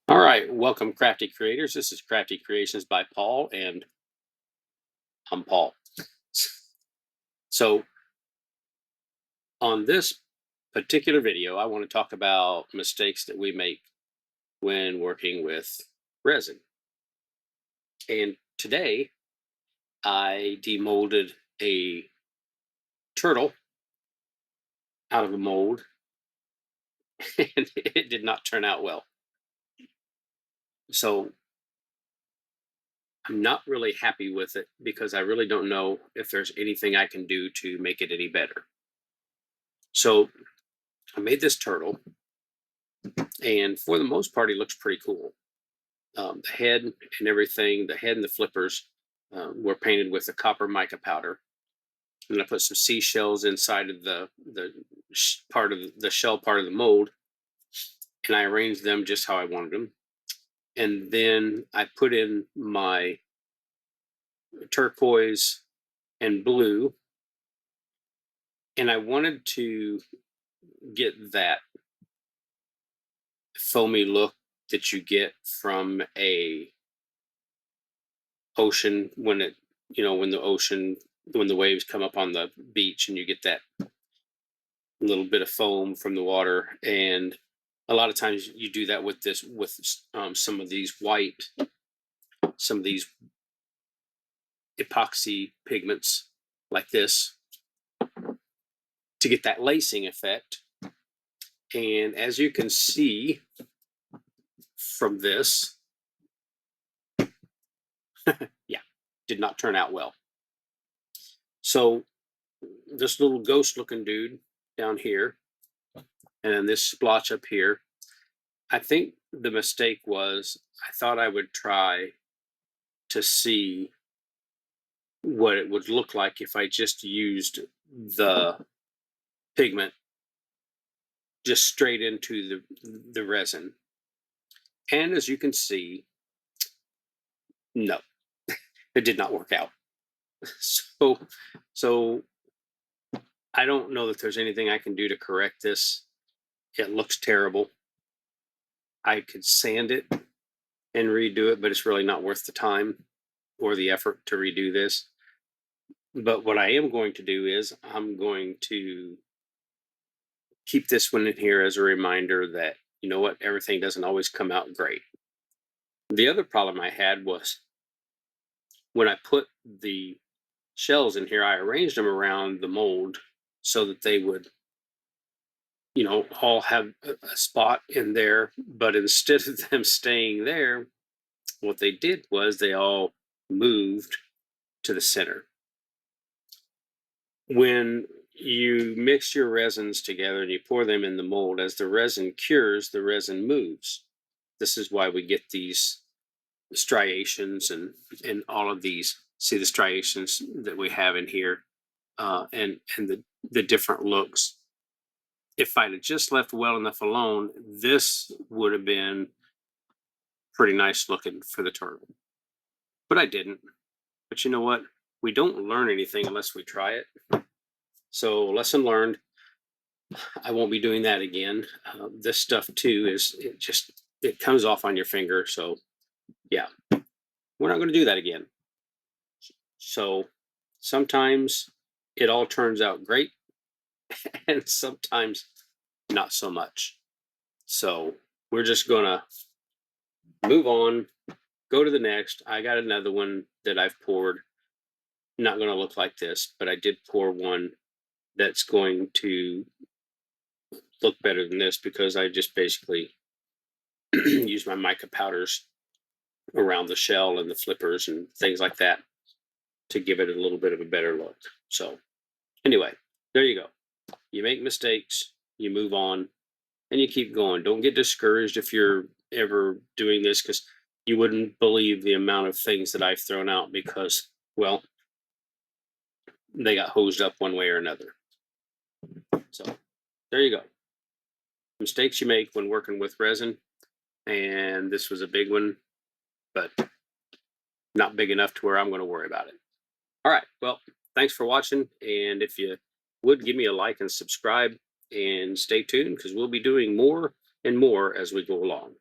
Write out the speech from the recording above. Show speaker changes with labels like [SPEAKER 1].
[SPEAKER 1] All right, welcome, crafty creators. This is Crafty Creations by Paul, and I'm Paul. So, on this particular video, I want to talk about mistakes that we make when working with resin. And today, I demolded a turtle out of a mold, and it did not turn out well. So, I'm not really happy with it because I really don't know if there's anything I can do to make it any better. So, I made this turtle, and for the most part, he looks pretty cool. The head and everything, the head and the flippers were painted with a copper mica powder. And I put some seashells inside of the part of the shell part of the mold, and I arranged them just how I wanted them. And then I put in my turquoise and blue, and I wanted to get that foamy look that you get from a ocean when it when the ocean, when the waves come up on the beach and you get that little bit of foam from the water. And a lot of times you do that with this, with some of these epoxy pigments like this, to get that lacing effect. And as you can see from this, yeah, did not turn out well. So this little ghost looking dude down here, and then this splotch up here, I think the mistake was I thought I would try to see what it would look like if I just used the pigment just straight into the resin. And as you can see, no, it did not work out. So I don't know that there's anything I can do to correct this. It looks terrible. I could sand it and redo it, but it's really not worth the time or the effort to redo this. But what I am going to do is I'm going to keep this one in here as a reminder that, you know what, everything doesn't always come out great. The other problem I had was when I put the shells in here, I arranged them around the mold so that they would, all have a spot in there. But instead of them staying there, what they did was they all moved to the center. When you mix your resins together and you pour them in the mold, as the resin cures, the resin moves. This is why we get these striations and all of these. See the striations that we have in here, and the different looks. If I'd have just left well enough alone, this would have been pretty nice looking for the turtle. But I didn't. But you know what? We don't learn anything unless we try it. So lesson learned. I won't be doing that again. This stuff too it comes off on your finger. So yeah, we're not going to do that again. So sometimes it all turns out great, and sometimes not so much. So we're just going to move on, go to the next. I got another one that I've poured. Not going to look like this, but I did pour one that's going to look better than this because I just basically use my mica powders around the shell and the flippers and things like that to give it a little bit of a better look. So anyway, there you go. You make mistakes, you move on, and you keep going. Don't get discouraged if you're ever doing this, because you wouldn't believe the amount of things that I've thrown out because, well, they got hosed up one way or another. So there you go. Mistakes you make when working with resin. And this was a big one, but not big enough to where I'm going to worry about it. All right. Well, thanks for watching. And if you would give me a like and subscribe and stay tuned, because we'll be doing more and more as we go along.